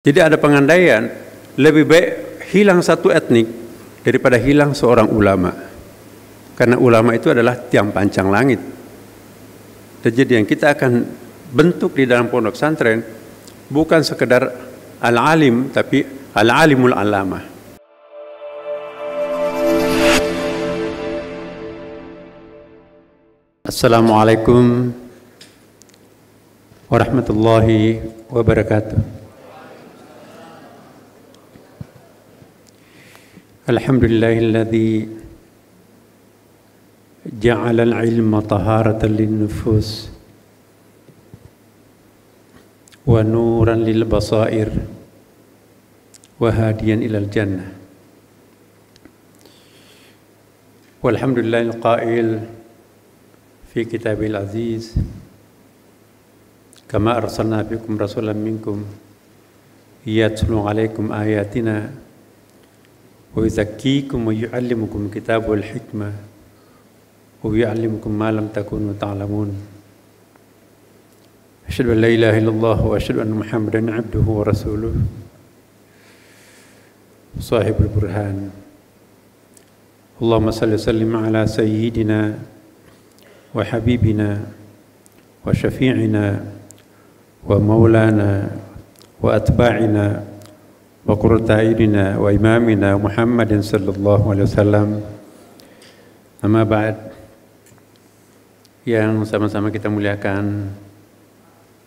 Jadi ada pengandaian, lebih baik hilang satu etnik daripada hilang seorang ulama. Karena ulama itu adalah tiang pancang langit. Dan jadi yang kita akan bentuk di dalam pondok pesantren bukan sekedar al-alim, tapi al-alimul alamah. Assalamualaikum warahmatullahi wabarakatuh. Alhamdulillahilladzi ja'ala al-ilma taharatan lin-nufus wa nuran lil-basair wa hadiyan ilal jannah. Walhamdulillahil qail fi kitabil aziz kama arsalna fikum rasulan minkum yatlu alaikum ayatina wa yuzakkikum wa yu'allimukum kitab wal hikmah wa yu'allimukum ma lam takunu ta'lamun. Asyhadu an la ilaha illallah wa asyhadu anna Muhammadan abduhu wa rasuluh sahibul burhan. Allahumma salli wa sallim ala sayyidina wa habibina wa syafi'ina wa maulana wa atba'ina wa qurrata a'yunina wa imamina Muhammadin sallallahu alaihi wasallam. Amma ba'd, yang sama-sama kita muliakan,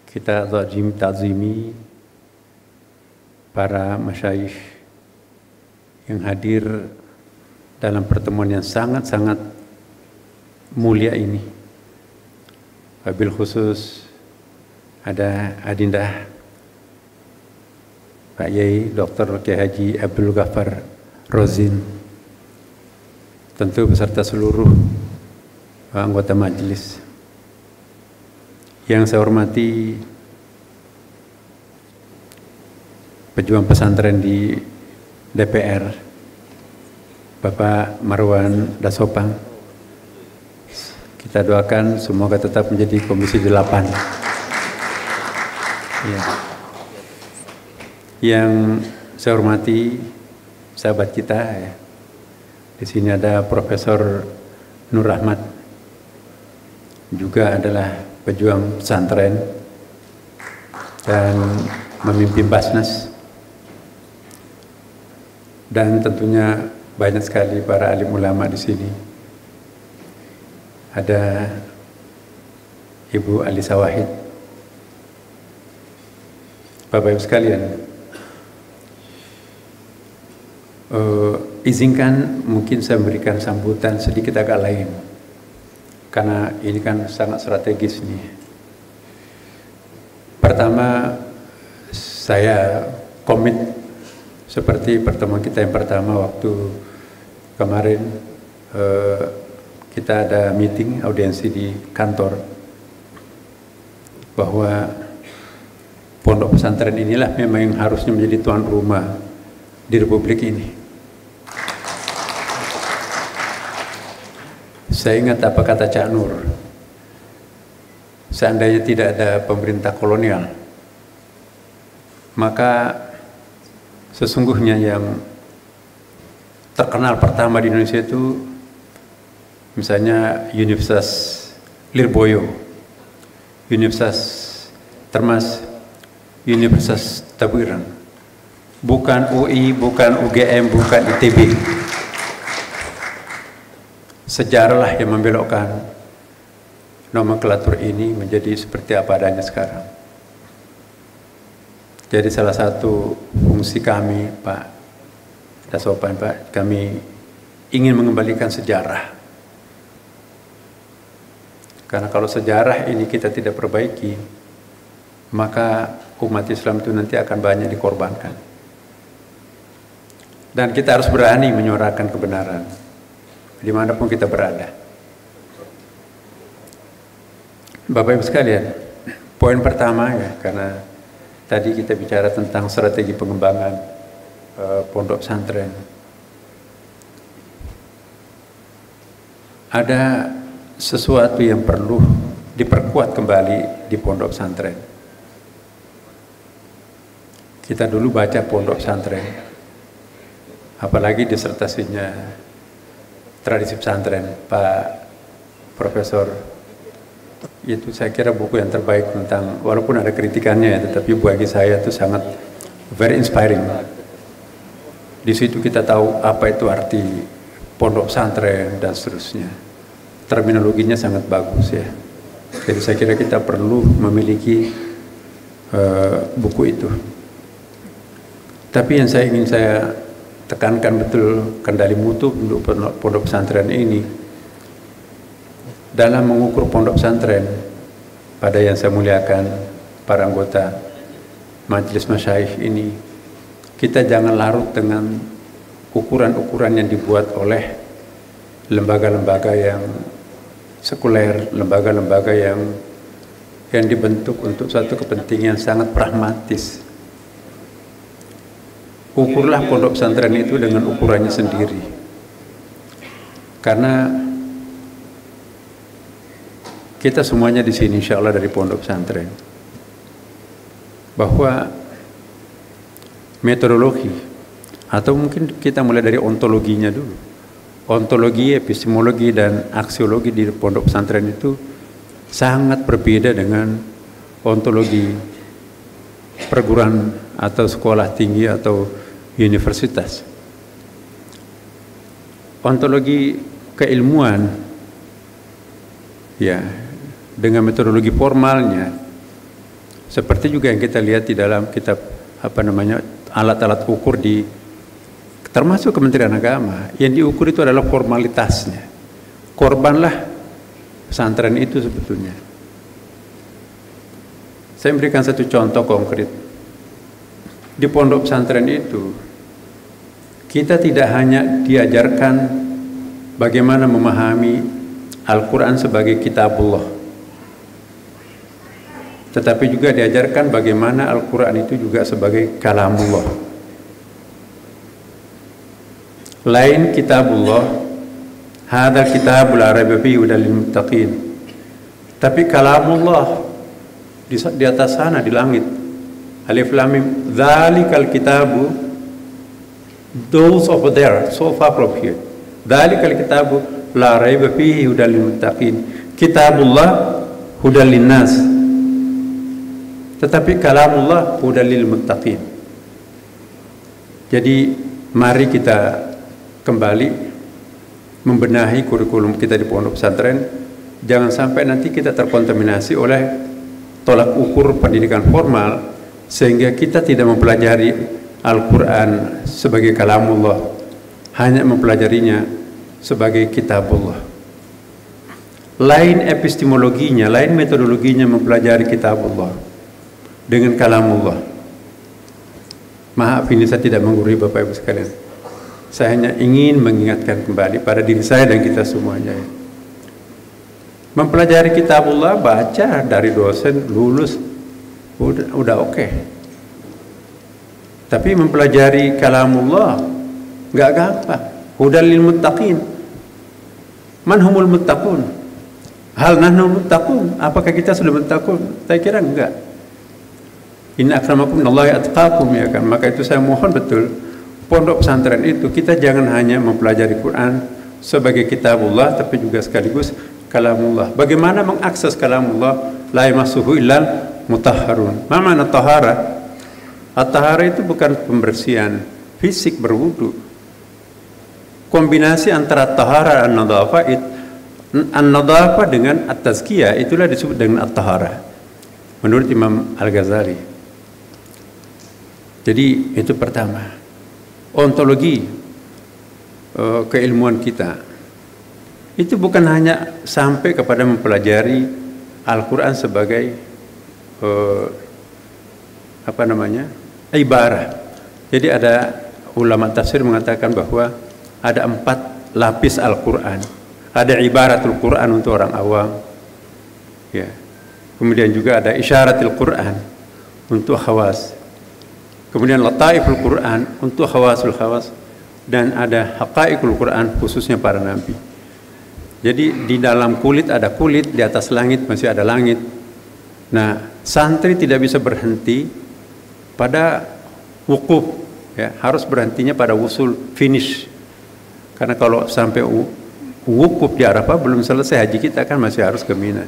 kita ta'zimi para masyayikh yang hadir dalam pertemuan yang sangat-sangat mulia ini. Wabil khusus ada Adinda Pak Yai Dr. Kiai Haji Abdul Ghaffar Rozin, tentu beserta seluruh anggota majelis. Yang saya hormati pejuang pesantren di DPR, Bapak Marwan Dasopang. Kita doakan semoga tetap menjadi Komisi 8. Ya. Yang saya hormati sahabat kita, ya. Di sini ada Profesor Nur Rahmat, juga adalah pejuang pesantren dan memimpin Basnas, dan tentunya banyak sekali para alim ulama di sini. Ada Ibu Alisa Wahid. Bapak Ibu sekalian, izinkan mungkin saya memberikan sambutan sedikit agak lain, karena ini kan sangat strategis nih. Pertama, saya komit seperti pertemuan kita yang pertama waktu kemarin, kita ada meeting audiensi di kantor, bahwa pondok pesantren inilah memang yang harusnya menjadi tuan rumah di Republik ini. Saya ingat apa kata Cak Nur, seandainya tidak ada pemerintah kolonial, maka sesungguhnya yang terkenal pertama di Indonesia itu misalnya Universitas Lirboyo, Universitas Termas, Universitas Tabuirang, bukan UI, bukan UGM, bukan ITB. Sejarahlah yang membelokkan nomenklatur ini menjadi seperti apa adanya sekarang. Jadi salah satu fungsi kami, Pak Dasopan, Pak, kami ingin mengembalikan sejarah. Karena kalau sejarah ini kita tidak perbaiki, maka umat Islam itu nanti akan banyak dikorbankan. Dan kita harus berani menyuarakan kebenaran dimanapun kita berada. Bapak Ibu sekalian, poin pertama, ya, karena tadi kita bicara tentang strategi pengembangan pondok pesantren. Ada sesuatu yang perlu diperkuat kembali di pondok pesantren. kita dulu baca pondok pesantren, apalagi disertasinya tradisi pesantren Pak Profesor, itu saya kira buku yang terbaik tentang, walaupun ada kritikannya ya, tetapi bagi saya itu sangat very inspiring. Di situ kita tahu apa itu arti pondok pesantren dan seterusnya. Terminologinya sangat bagus ya. Jadi saya kira kita perlu memiliki buku itu. Tapi yang ingin saya tekankan betul kendali mutu untuk pondok pesantren ini, dalam mengukur pondok pesantren pada yang saya muliakan para anggota majelis masyayikh ini, kita jangan larut dengan ukuran-ukuran yang dibuat oleh lembaga-lembaga yang sekuler, lembaga-lembaga yang dibentuk untuk suatu kepentingan sangat pragmatis. Ukurlah pondok pesantren itu dengan ukurannya sendiri. Karena kita semuanya di sini insya Allah dari pondok pesantren. Bahwa metodologi, atau mungkin kita mulai dari ontologinya dulu. Ontologi, epistemologi, dan aksiologi di pondok pesantren itu sangat berbeda dengan ontologi perguruan atau sekolah tinggi atau universitas. Ontologi keilmuan ya dengan metodologi formalnya seperti juga yang kita lihat di dalam kitab alat-alat ukur di termasuk Kementerian Agama, yang diukur itu adalah formalitasnya. Korbanlah pesantren itu sebetulnya. Saya memberikan satu contoh konkret. Di pondok pesantren itu kita tidak hanya diajarkan bagaimana memahami Al-Quran sebagai kitabullah, tetapi juga diajarkan bagaimana Al-Quran itu juga sebagai kalamullah. Lain kitabullah, hadzal kitabul la raiba fihi hudal lil muttaqin. Tapi kalamullah di atas sana di langit. Alif lam mim, dzalikal kitabu, those over there, so far from here. Dzalikal kitabu la raiba fihi hudal lil muttaqin. Kitabullah hudal linnas. Tetapi kalamullah hudal lil muttaqin. Jadi mari kita kembali membenahi kurikulum kita di pondok pesantren. Jangan sampai nanti kita terkontaminasi oleh tolak ukur pendidikan formal sehingga kita tidak mempelajari Al-Quran sebagai kalamullah, hanya mempelajarinya sebagai kitabullah. Lain epistemologinya, lain metodologinya mempelajari kitabullah dengan kalamullah. Maaf ini saya tidak menggurui Bapak Ibu sekalian. Saya hanya ingin mengingatkan kembali pada diri saya dan kita semuanya. Mempelajari kitabullah, baca dari dosen, lulus, udah oke. Tapi mempelajari kalamullah nggak gampang. Hudal lil muttaqin. Man humul muttaqun? Hal nahnu muttaqun? Apakah kita sudah muttaqun? Saya kira enggak. Inna akramakum minallahi atqakum, ya kan. Maka itu saya mohon betul pondok pesantren itu kita jangan hanya mempelajari Quran sebagai kitabullah, tapi juga sekaligus kalamullah. Bagaimana mengakses kalamullah? La yamassuhu illal mutahharun. Ma ma'na tahara? At-tahara itu bukan pembersihan fisik berwudu. Kombinasi antara tahara dan nadhafah, an-nadhafah dengan at-tazkiyah itulah disebut dengan at-tahara menurut Imam Al-Ghazali. Jadi itu pertama. Ontologi keilmuan kita itu bukan hanya sampai kepada mempelajari Al-Quran sebagai ibarah. Jadi ada ulama tafsir mengatakan bahwa ada 4 lapis Al-Quran. Ada ibaratul Quran untuk orang awam, ya. Kemudian juga ada isyaratul Quran untuk khawas. Kemudian lataiful Quran untuk khawasul khawas, dan ada haqaiqul Quran khususnya para nabi. Jadi di dalam kulit ada kulit, di atas langit masih ada langit. Nah, santri tidak bisa berhenti pada wukuf, ya, harus berhentinya pada wusul, finish. Karena kalau sampai wukuf di Arafah belum selesai haji kita kan masih harus ke Mina.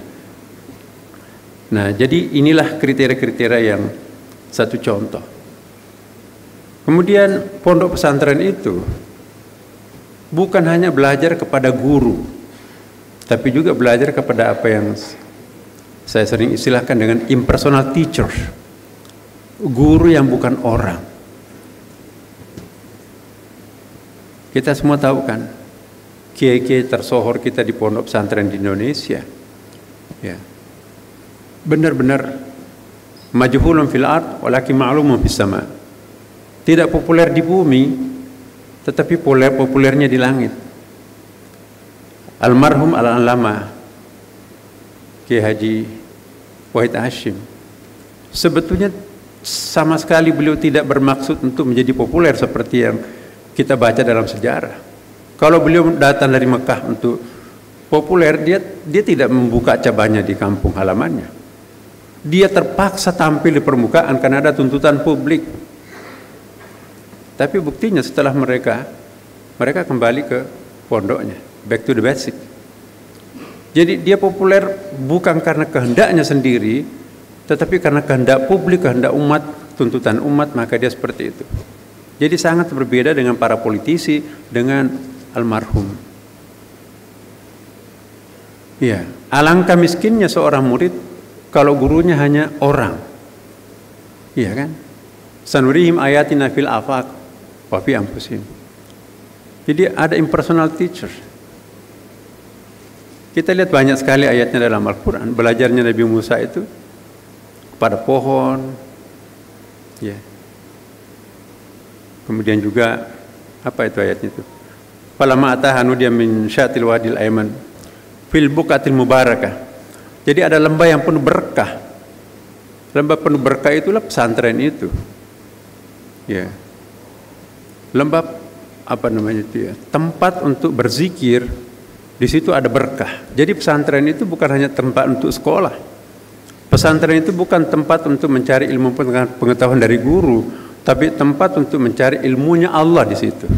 Nah, jadi inilah kriteria-kriteria yang satu contoh. Kemudian pondok pesantren itu bukan hanya belajar kepada guru, tapi juga belajar kepada apa yang saya sering istilahkan dengan impersonal teacher, guru yang bukan orang. Kita semua tahu kan, kiai-kiai tersohor kita di pondok pesantren di Indonesia, ya, benar-benar majhulun fil ard walakin ma'lumun fis sama. Tidak populer di bumi, tetapi populernya di langit. Almarhum al-alama Kiai Haji Wahid Hashim, sebetulnya sama sekali beliau tidak bermaksud untuk menjadi populer seperti yang kita baca dalam sejarah. Kalau beliau datang dari Mekah untuk populer, dia tidak membuka cabangnya di kampung halamannya. Dia terpaksa tampil di permukaan karena ada tuntutan publik. Tapi buktinya setelah mereka kembali ke pondoknya, back to the basic. Jadi dia populer bukan karena kehendaknya sendiri, tetapi karena kehendak publik, kehendak umat, tuntutan umat, maka dia seperti itu. Jadi sangat berbeda dengan para politisi, dengan almarhum. Ya, alangkah miskinnya seorang murid kalau gurunya hanya orang. Iya kan? Sanurihim ayatina fil afaq wa fi anfusihim. Jadi ada impersonal teacher. Kita lihat banyak sekali ayatnya dalam Al-Quran. Belajarnya Nabi Musa itu kepada pohon, ya. Kemudian juga apa itu ayatnya itu? Falamma ataha nudiya min syatil wadil ayman fil buqatil mubarakah. Jadi ada lembah yang penuh berkah. Lembah penuh berkah itulah pesantren itu. Ya. Lembah apa namanya itu ya? Tempat untuk berzikir. Di situ ada berkah. Jadi pesantren itu bukan hanya tempat untuk sekolah. Pesantren itu bukan tempat untuk mencari ilmu pengetahuan dari guru, tapi tempat untuk mencari ilmunya Allah di situ.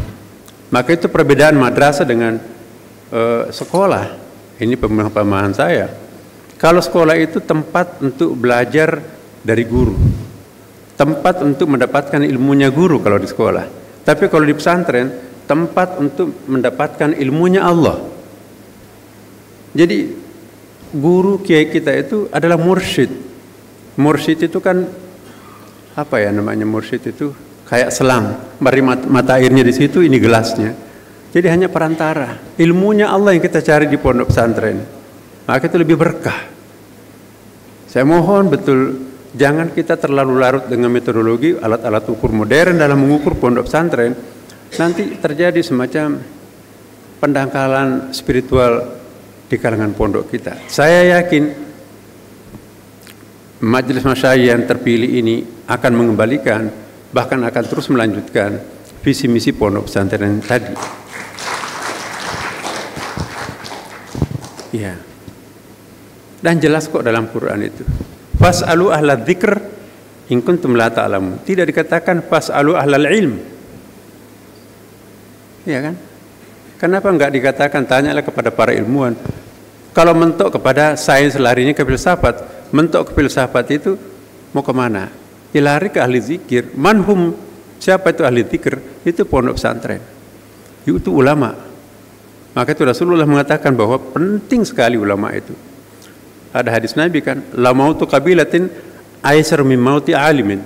Maka itu perbedaan madrasah dengan sekolah. Ini pemahaman saya. Kalau sekolah itu tempat untuk belajar dari guru, tempat untuk mendapatkan ilmunya guru kalau di sekolah. Tapi kalau di pesantren, tempat untuk mendapatkan ilmunya Allah. Jadi guru kiai kita itu adalah mursyid. Mursyid itu kan apa ya namanya, mursyid itu kayak selang, mari mata airnya di situ, ini gelasnya. Jadi hanya perantara. Ilmunya Allah yang kita cari di pondok pesantren. Maka itu lebih berkah. Saya mohon betul, jangan kita terlalu larut dengan metodologi alat-alat ukur modern dalam mengukur pondok pesantren. Nanti terjadi semacam pendangkalan spiritual di kalangan pondok kita. Saya yakin majelis masyayikh yang terpilih ini akan mengembalikan, bahkan akan terus melanjutkan visi misi pondok pesantren tadi. Ya. Dan jelas kok dalam Quran itu. Fas'alu ahla dzikr in kuntum la ta'lamun. Tidak dikatakan fas'alu ahlal ilm. Iya kan? Kenapa enggak dikatakan tanyalah kepada para ilmuwan? Kalau mentok kepada sains larinya ke filsafat. Mentok ke filsafat itu mau kemana? Ya lari ke ahli zikir. Manhum, siapa itu ahli zikir? Itu pondok pesantren. Itu ulama. Maka itu Rasulullah mengatakan bahwa penting sekali ulama itu. Ada hadis Nabi kan, la mautu qabilatin aisar min mauti alimin.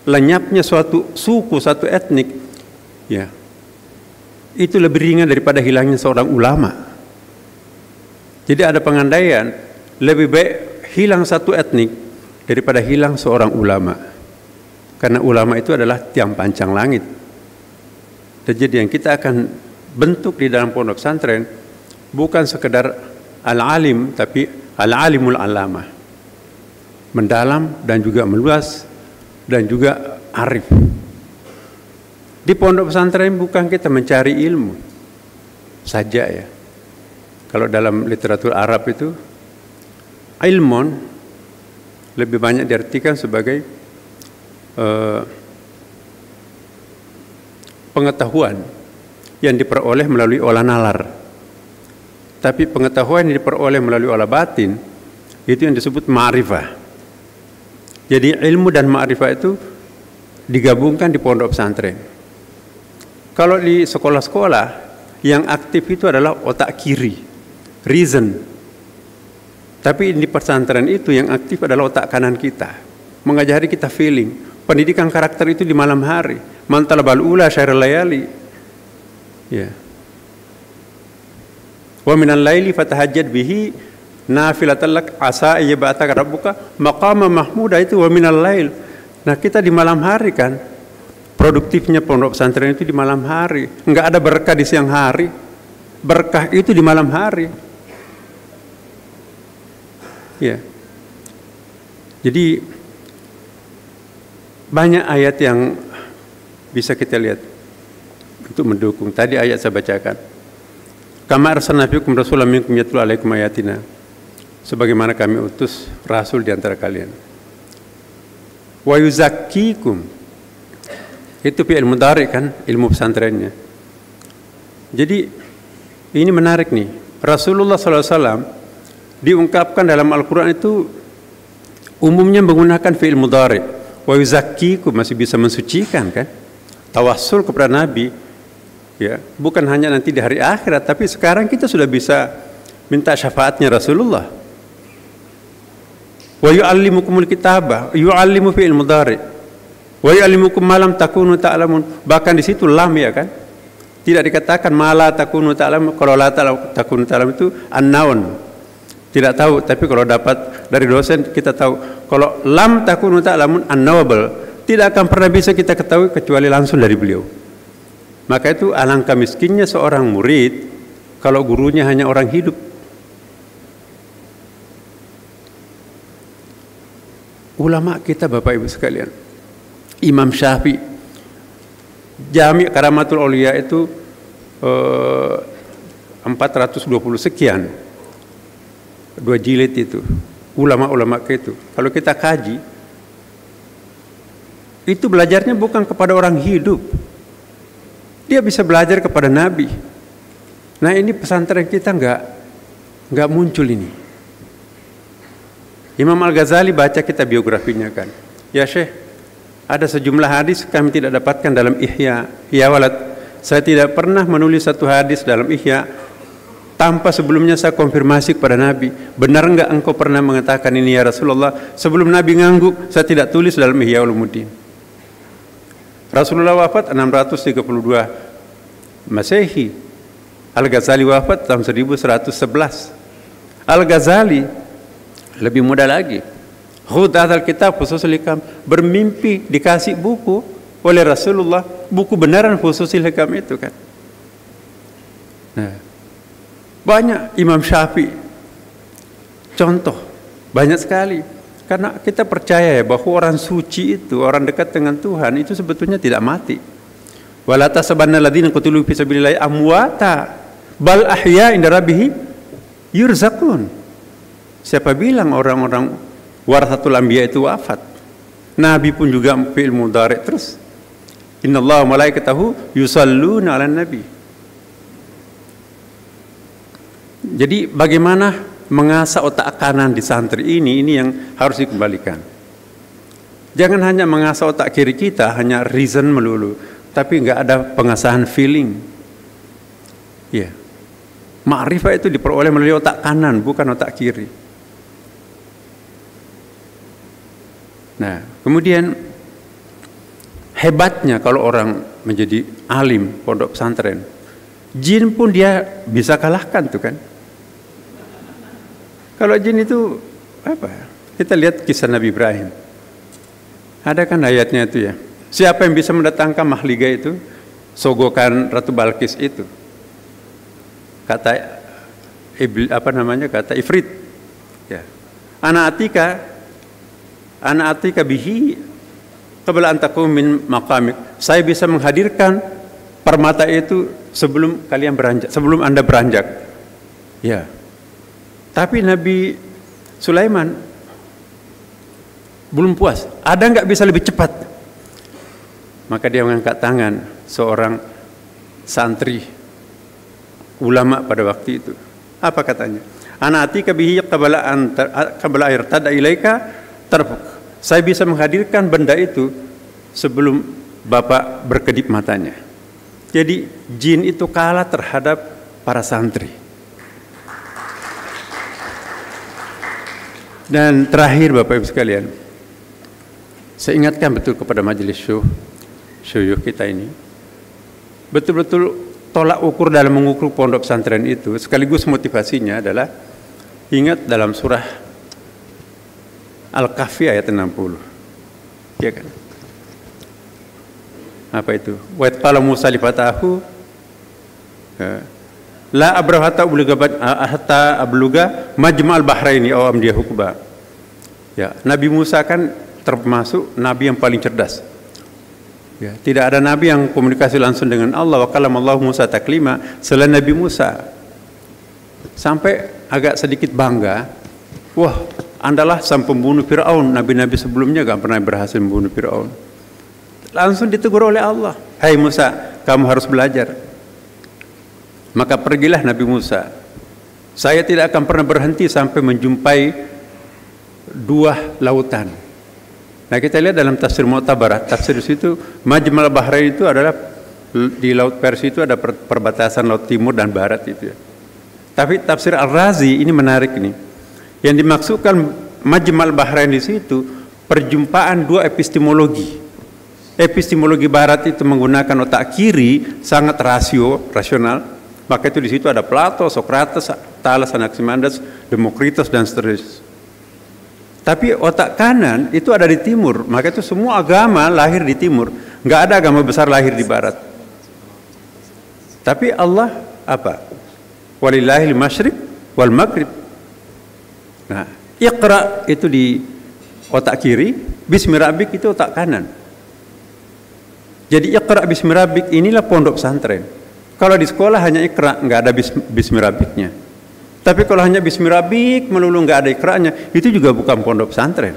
Lenyapnya suatu suku, satu etnik, ya, itu lebih ringan daripada hilangnya seorang ulama. Jadi ada pengandaian, lebih baik hilang satu etnik daripada hilang seorang ulama. Karena ulama itu adalah tiang pancang langit. Dan jadi yang kita akan bentuk di dalam pondok pesantren bukan sekedar al-alim, tapi al-alimul alamah. Mendalam dan juga meluas dan juga arif. Di pondok pesantren bukan kita mencari ilmu saja ya. Kalau dalam literatur Arab itu ilmun lebih banyak diartikan sebagai pengetahuan yang diperoleh melalui olah nalar. Tapi pengetahuan yang diperoleh melalui olah batin itu yang disebut ma'rifah. Jadi ilmu dan ma'rifah itu digabungkan di pondok pesantren. Kalau di sekolah-sekolah yang aktif itu adalah otak kiri, reason. Tapi di pesantren itu yang aktif adalah otak kanan kita, mengajari kita feeling. Pendidikan karakter itu di malam hari. Man talabal ula syairul layali. Ya. Wa minal laili fatahajjad bihi nafilatan lak asa ayyab'ataka rabbuka maqama mahmuda, itu wa minal lail. Nah, kita di malam hari kan, produktifnya pondok pesantren itu di malam hari. Enggak ada berkah di siang hari. Berkah itu di malam hari. Ya. Jadi banyak ayat yang bisa kita lihat untuk mendukung. Tadi ayat saya bacakan. Kama arsalna fiikum rasulan minkum yatlu alaikum ayatina. Sebagaimana kami utus rasul di antara kalian. Wa yuzakkikum. Itu fi'il mudhari kan, ilmu pesantrennya. Jadi ini menarik nih. Rasulullah SAW diungkapkan dalam Al-Quran itu umumnya menggunakan fi'il mudhari. Wa yuzakkikum, masih bisa mensucikan kan? Tawassul kepada Nabi, ya, bukan hanya nanti di hari akhirat, tapi sekarang kita sudah bisa minta syafaatnya Rasulullah. Wa yu'allimukumul kitabah, yu'allimu fi'il mudhari. Wa yu'allimukum ma lam takunu ta'lamun. Bahkan di situ lam, ya kan? Tidak dikatakan ma la takunu ta'lamun. Kalau la takunu ta'lamun itu an-naun. Tidak tahu, tapi kalau dapat dari dosen kita tahu. Kalau lam takunu ta'lamun unknowable, tidak akan pernah bisa kita ketahui kecuali langsung dari beliau. Maka itu alangkah miskinnya seorang murid kalau gurunya hanya orang hidup. Ulama kita Bapak Ibu sekalian, Imam Syafi'i, Jami' Karamatul Aulia itu 420 sekian, 2 jilid itu. Ulama-ulama itu, kalau kita kaji, itu belajarnya bukan kepada orang hidup, dia bisa belajar kepada Nabi. Nah, ini pesantren kita nggak muncul ini. Imam Al-Ghazali, baca kita biografinya kan, ya Syekh, ada sejumlah hadis kami tidak dapatkan dalam Ihya. Ya walad, saya tidak pernah menulis satu hadis dalam Ihya tanpa sebelumnya saya konfirmasi kepada Nabi. Benar enggak engkau pernah mengatakan ini ya Rasulullah? Sebelum Nabi ngangguk, saya tidak tulis dalam Ihya Ulumuddin. Rasulullah wafat 632 Masehi. Al-Ghazali wafat tahun 1111. Al-Ghazali lebih muda lagi. Khudhatul kitab Fususul Hikam, bermimpi dikasih buku oleh Rasulullah, buku benaran Fususul Hikam itu kan. Nah, banyak Imam Syafi'i, contoh banyak sekali. Karena kita percaya ya bahwa orang suci itu, orang dekat dengan Tuhan itu sebetulnya tidak mati. Wala tasabanna alladziina qutilu fi sabilillahi amwata bal ahya inda rabbihim yurzaqun. Siapa bilang orang-orang warasatul anbiya itu wafat? Nabi pun juga fi'il mudhari terus. Innallaha wa malaikatahu yusalluna 'alan nabi. Jadi bagaimana mengasah otak kanan di santri ini yang harus dikembalikan. Jangan hanya mengasah otak kiri kita, hanya reason melulu, tapi nggak ada pengasahan feeling. Ya, ma'rifah itu diperoleh melalui otak kanan, bukan otak kiri. Nah, kemudian hebatnya kalau orang menjadi alim pondok pesantren, jin pun dia bisa kalahkan tuh kan. Kalau jin itu apa? Kita lihat kisah Nabi Ibrahim. Ada kan ayatnya itu ya. Siapa yang bisa mendatangkan mahliga itu? Sogokan Ratu Balkis itu. Kata kata Ifrit. Ya. Ana atika bihi qabla an taqum min maqamik. Saya bisa menghadirkan permata itu sebelum kalian beranjak, sebelum Anda beranjak. Ya. Tapi Nabi Sulaiman belum puas. Ada nggak bisa lebih cepat? Maka dia mengangkat tangan seorang santri ulama pada waktu itu. Apa katanya? Ana atika bihi qabla irtada ilaika tarfuk. Saya bisa menghadirkan benda itu sebelum Bapak berkedip matanya. Jadi jin itu kalah terhadap para santri. Dan terakhir Bapak Ibu sekalian, saya ingatkan betul kepada majelis syuyukh kita ini, betul-betul tolak ukur dalam mengukur pondok pesantren itu, sekaligus motivasinya adalah ingat dalam surah Al-Kahfi ayat 60. Ya kan? Apa itu? Wa qala Musa li fatahu la abrahu hatta abluga majma'al bahraini aw amdiya hukba. Ya, Nabi Musa kan termasuk nabi yang paling cerdas. Ya, tidak ada nabi yang komunikasi langsung dengan Allah. Wa kalamallahu Musa taklima selain Nabi Musa. Sampai agak sedikit bangga, wah, andalah sang pembunuh Fir'aun. Nabi-nabi sebelumnya gak pernah berhasil membunuh Fir'aun. Langsung ditegur oleh Allah, hai Musa, kamu harus belajar. Maka pergilah Nabi Musa. Saya tidak akan pernah berhenti sampai menjumpai dua lautan. Nah, kita lihat dalam tafsir Mu'tabarat, tafsir situ Majmal Bahrain itu adalah di laut Persia itu ada perbatasan laut timur dan barat itu ya. Tapi tafsir Al-Razi ini menarik nih. Yang dimaksudkan Majmal Bahrain di situ perjumpaan dua epistemologi. Epistemologi barat itu menggunakan otak kiri sangat rasional. Maka itu di situ ada Plato, Socrates, Thales, Anaximenes, Demokritos dan seterusnya. Tapi otak kanan itu ada di timur, maka itu semua agama lahir di timur. Nggak ada agama besar lahir di barat. Tapi Allah apa? Walillahil masyriq wal maghrib. Nah, Iqra itu di otak kiri, Bismi Rabbik itu otak kanan. Jadi Iqra Bismi Rabbik inilah pondok pesantren. Kalau di sekolah hanya Iqra, nggak ada Bismi Rabbiknya. Tapi kalau hanya Bismi Rabbik melulu nggak ada ikranya, itu juga bukan pondok pesantren.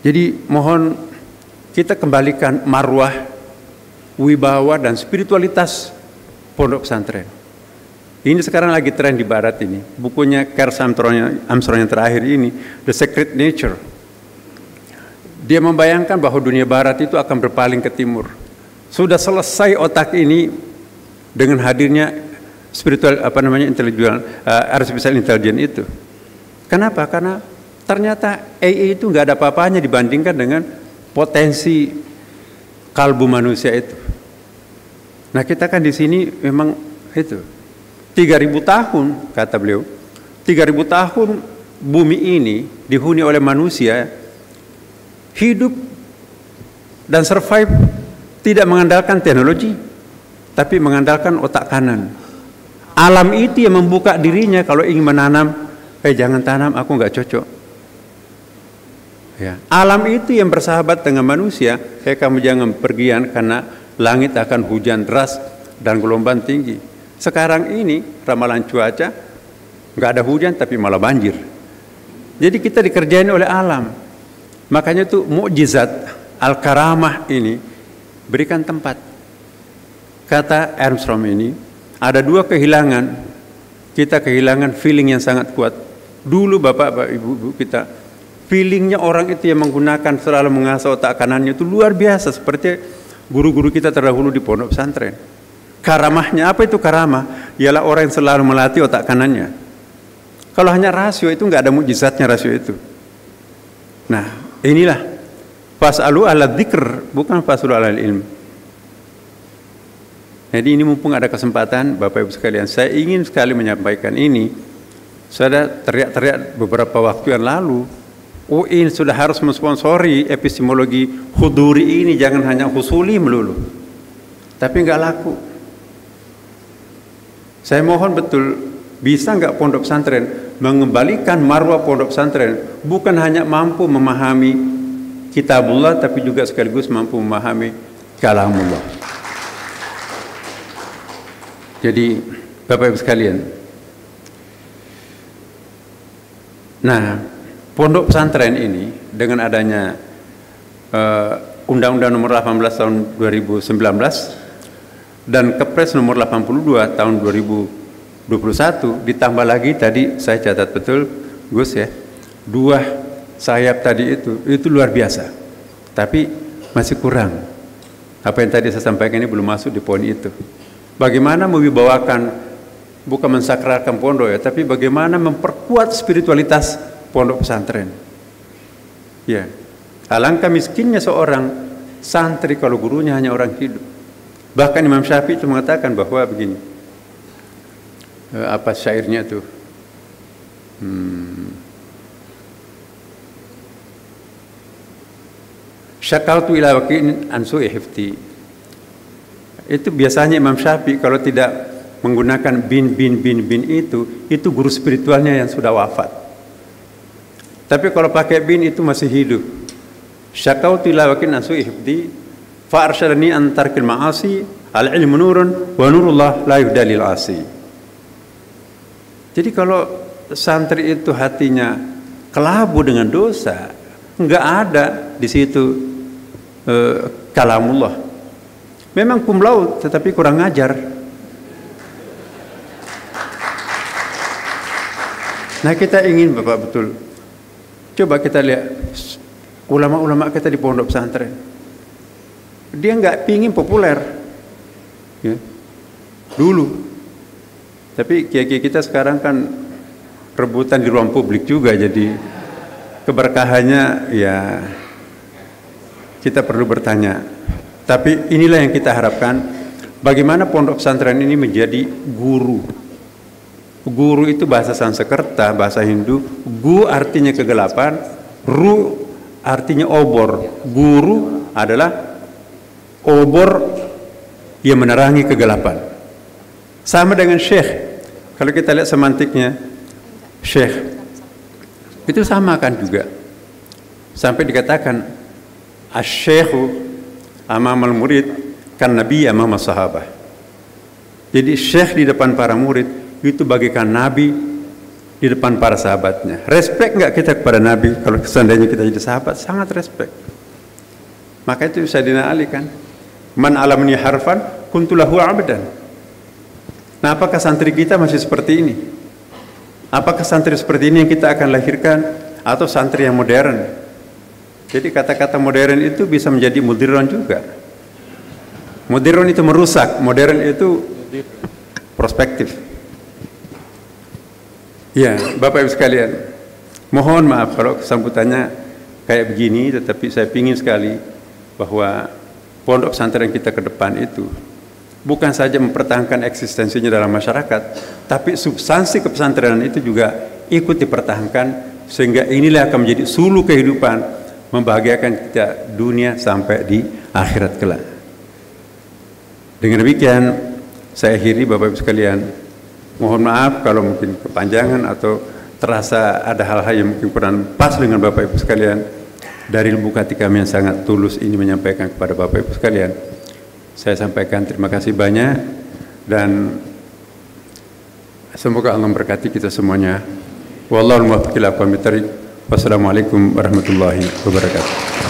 Jadi mohon kita kembalikan marwah, wibawa dan spiritualitas pondok pesantren. Ini sekarang lagi tren di barat ini. Bukunya Kers Armstrong yang terakhir ini, The Secret Nature. Dia membayangkan bahwa dunia barat itu akan berpaling ke timur. Sudah selesai otak ini dengan hadirnya spiritual artificial intelligence itu. Kenapa? Karena ternyata AI itu nggak ada apa-apanya dibandingkan dengan potensi kalbu manusia itu. Nah, kita kan di sini memang itu 3.000 tahun kata beliau. 3.000 tahun bumi ini dihuni oleh manusia hidup dan survive tidak mengandalkan teknologi, tapi mengandalkan otak kanan. Alam itu yang membuka dirinya kalau ingin menanam, jangan tanam, aku nggak cocok. Ya. Alam itu yang bersahabat dengan manusia, kamu jangan pergian karena langit akan hujan deras dan gelombang tinggi. Sekarang ini ramalan cuaca nggak ada hujan tapi malah banjir. Jadi kita dikerjain oleh alam. Makanya tuh mukjizat al-karamah ini berikan tempat. Kata Armstrong ini, ada dua kehilangan. Kita kehilangan feeling yang sangat kuat. Dulu bapak ibu kita, feelingnya orang itu yang menggunakan selalu mengasah otak kanannya itu luar biasa. Seperti guru-guru kita terdahulu di pondok pesantren. Karamahnya, apa itu karamah? Ialah orang yang selalu melatih otak kanannya. Kalau hanya rasio itu nggak ada mukjizatnya rasio itu. Nah, inilah fas'alu ala dzikr, bukan fas'alu ala ilm. Jadi ini mumpung ada kesempatan Bapak Ibu sekalian, saya ingin sekali menyampaikan ini. Saya teriak-teriak beberapa waktu yang lalu, UIN sudah harus mensponsori epistemologi huduri ini, jangan hanya husuli melulu. Tapi nggak laku. Saya mohon betul, bisa nggak pondok pesantren mengembalikan marwah pondok pesantren, bukan hanya mampu memahami Kitabullah, tapi juga sekaligus mampu memahami kalamullah. Jadi Bapak Ibu sekalian, nah pondok pesantren ini dengan adanya Undang-Undang Nomor 18 tahun 2019 dan Kepres Nomor 82 tahun 2021, ditambah lagi tadi saya catat betul Gus ya, 2 sayap tadi itu luar biasa, tapi masih kurang. Apa yang tadi saya sampaikan ini belum masuk di poin itu. Bagaimana membawakan, bukan mensakralkan pondok ya, tapi bagaimana memperkuat spiritualitas pondok pesantren. Ya, alangkah miskinnya seorang santri kalau gurunya hanya orang hidup. Bahkan Imam Syafi'i itu mengatakan bahwa begini, apa syairnya tuh? Syakautu ila waqi'in an su'i hifti. Itu biasanya Imam Syafi'i kalau tidak menggunakan bin itu guru spiritualnya yang sudah wafat. Tapi kalau pakai bin itu masih hidup. Syakautu ila waqi'in an su'i hifti fa arsyadani an tarkil ma'asi al ilmu nurun wa nurullah la yuhdalil asi. Jadi kalau santri itu hatinya kelabu dengan dosa, enggak ada di situ kalamullah. Memang cum laude tetapi kurang ajar. Nah, kita ingin Bapak betul. Coba kita lihat ulama-ulama kita di pondok pesantren. Dia enggak pingin populer. Ya. Dulu. Tapi kiai-kiai kita sekarang kan rebutan di ruang publik juga, jadi keberkahannya ya kita perlu bertanya. Tapi inilah yang kita harapkan, bagaimana pondok pesantren ini menjadi guru. Guru itu bahasa Sanskerta, bahasa Hindu. Gu artinya kegelapan, ru artinya obor. Guru adalah obor yang menerangi kegelapan. Sama dengan syekh. Kalau kita lihat semantiknya, syekh itu sama kan juga. Sampai dikatakan asy-syekhu amamal murid kan nabi amama sahabah. Jadi syekh di depan para murid itu bagaikan nabi di depan para sahabatnya. Respect enggak kita kepada nabi? Kalau seandainya kita jadi sahabat, sangat respect. Maka itu bisa dinalikan. Man alamni harfan kuntulahu abdan. Nah, apakah santri kita masih seperti ini? Apakah santri seperti ini yang kita akan lahirkan atau santri yang modern? Jadi kata-kata modern itu bisa menjadi mudirron juga. Mudirron itu merusak, modern itu prospektif. Ya, Bapak Ibu sekalian, mohon maaf kalau sambutannya kayak begini, tetapi saya ingin sekali bahwa pondok pesantren kita ke depan itu bukan saja mempertahankan eksistensinya dalam masyarakat, tapi substansi kepesantrenan itu juga ikut dipertahankan, sehingga inilah akan menjadi sulu kehidupan, membahagiakan kita dunia sampai di akhirat kelak. Dengan demikian saya akhiri Bapak Ibu sekalian. Mohon maaf kalau mungkin kepanjangan atau terasa ada hal-hal yang mungkin kurang pas dengan Bapak Ibu sekalian. Dari lubuk hati kami yang sangat tulus ini menyampaikan kepada Bapak Ibu sekalian. Saya sampaikan terima kasih banyak dan semoga Allah memberkati kita semuanya. Wallahu muwaffiq ila aqwamit thoriq. Wassalamualaikum warahmatullahi wabarakatuh.